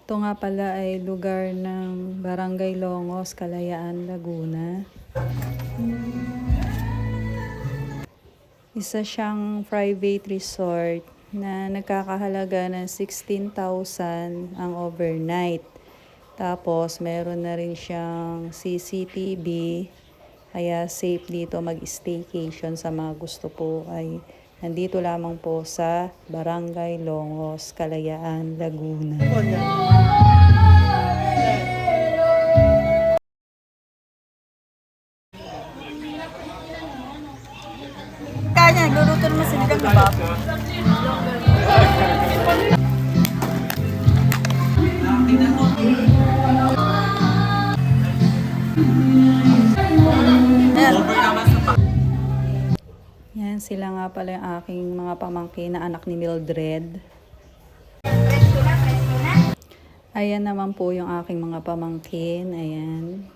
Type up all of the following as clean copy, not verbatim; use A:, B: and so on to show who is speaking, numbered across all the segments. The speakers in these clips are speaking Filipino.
A: Ito nga pala ay lugar ng Barangay Longos, Kalayaan, Laguna. Isa siyang private resort na nagkakahalaga ng 16,000 ang overnight. Tapos meron na rin siyang CCTV, kaya safe dito mag-staycation sa mga gusto po ay nandito lamang po sa Barangay Longos, Kalayaan, Laguna.
B: Kanya, nagluluto naman sinigang na ba?
A: Yan, sila nga pala yung aking mga pamangkin na anak ni Mildred. Ayan naman po yung aking mga pamangkin. Ayan.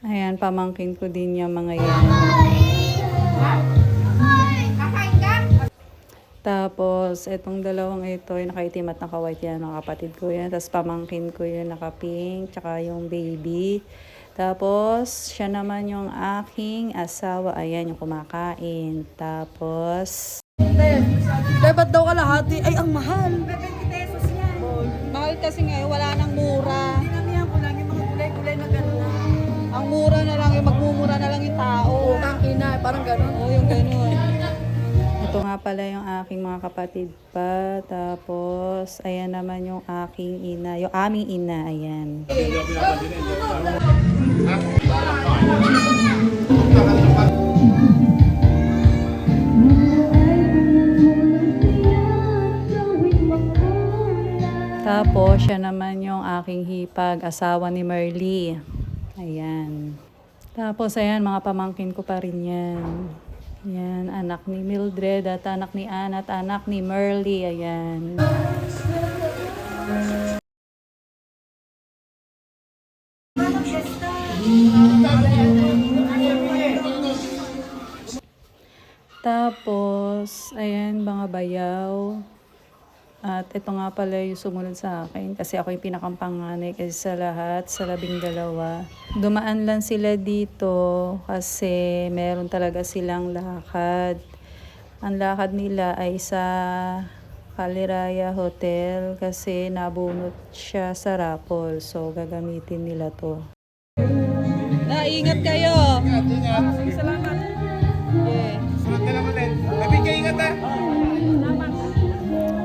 A: Ayan, pamangkin ko din yung mga yan. Tapos, itong dalawang ito, yung nakaitim at naka-white yan, mga kapatid ko yan. Tapos, pamangkin ko yung naka-pink, tsaka yung baby. Tapos, siya naman yung aking asawa. Ayan, yung kumakain. Tapos,
B: Dapat daw kalahati. Ay, ang mahal. 20 pesos yan. Mahal kasi ngayon, wala nang mura. Dinamihan ko lang yung mga gulay-gulay na gano'n. Ang mura na lang, yung magmumura na lang yung tao. Ang ina, parang gano'n. Oo, yung gano'n.
A: ito nga pala yung aking mga kapatid pa. Tapos, ayan naman yung aking ina. Yung aming ina, ayan. Tapos, siya naman yung aking hipag, asawa ni Merly. Ayan. Tapos, ayan, mga pamangkin ko pa rin yan. Ayan, anak ni Mildred at anak ni Anna at anak ni Merly. Ayan. Tapos, ayan, mga bayaw. At ito nga pala yung sumunod sa akin kasi ako yung pinakampanganay kasi sa lahat, sa 12. Dumaan lang sila dito kasi meron talaga silang lakad. Ang lakad nila ay sa Kaliraya Hotel kasi nabunot siya sa raffle. So, gagamitin nila to.
B: Ingat kayo.
C: Ingat.
B: Salamat. Yeah.
C: Sunod ka naman din. Nabigay ingat ha.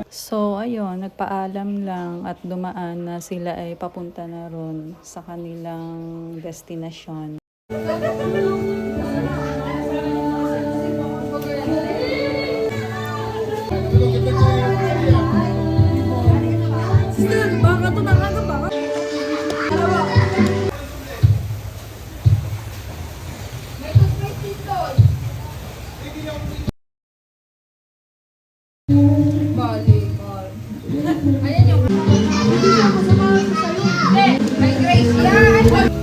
A: So, ayun, nagpaalam lang at dumaan na sila ay papunta na ron sa kanilang destinasyon.
B: Sister, baka ito na nga ba? Balik. Ayan yung ako sa mga salute. May grace yan.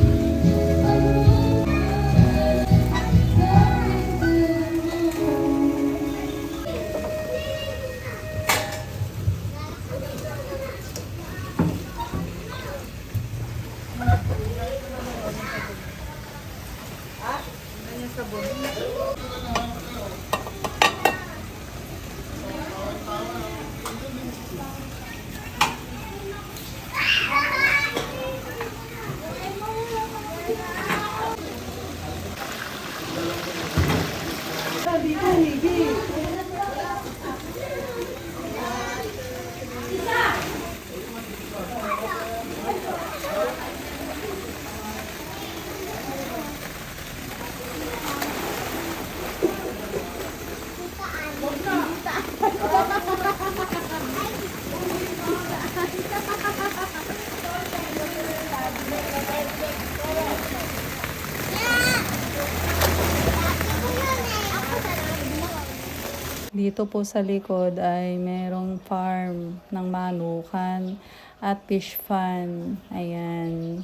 A: Dito po sa likod ay merong farm ng manukan at fish fun. Ayan.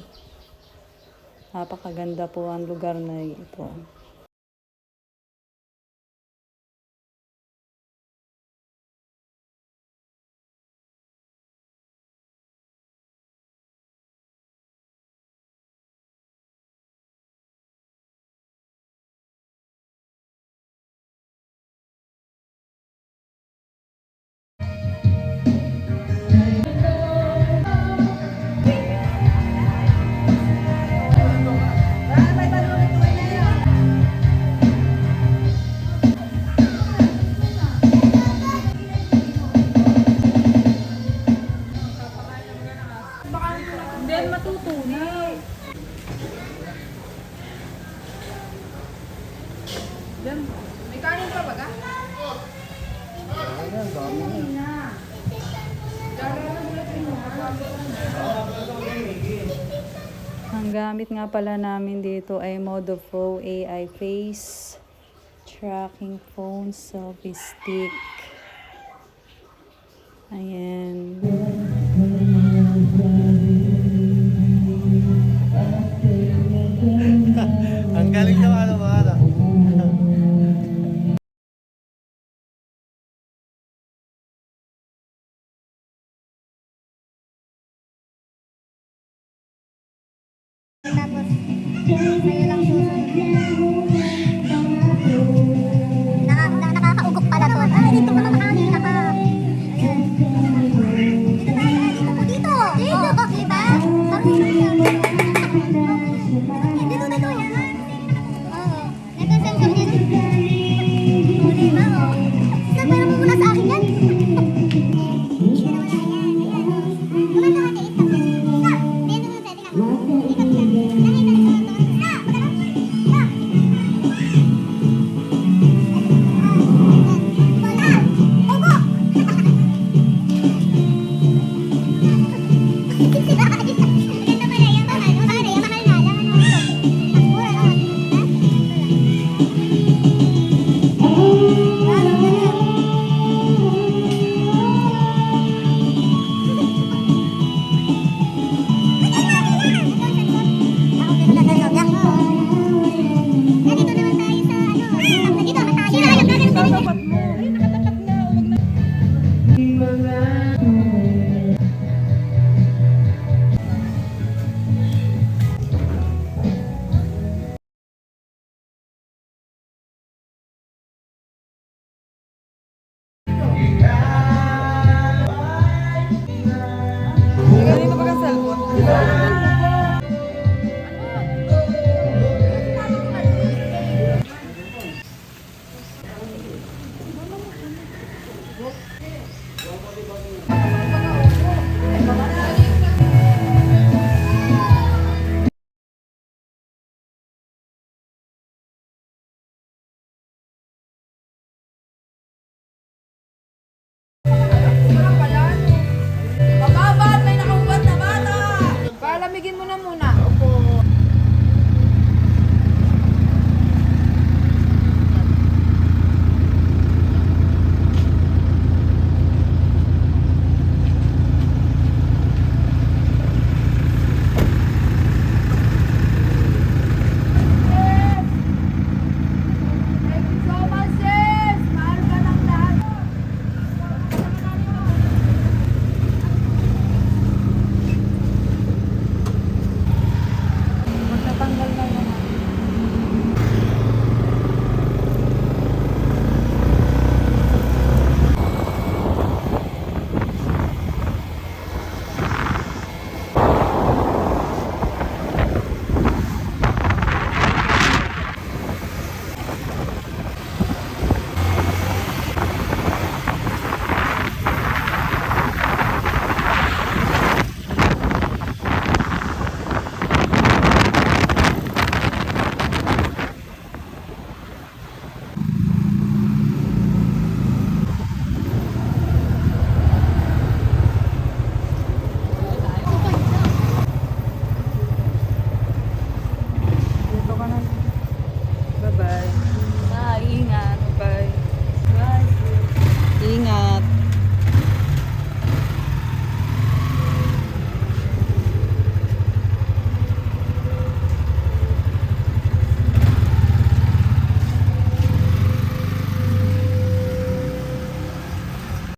A: Napakaganda po ang lugar na ito.
B: Then matutunaw. Then, may kanin pa ba ka?
A: Ang gamit nga pala namin dito ay Modofo AI face tracking phone selfie stick. Ayan.
C: Ang galing naman ano mga ano.
D: Tapos, sa'yo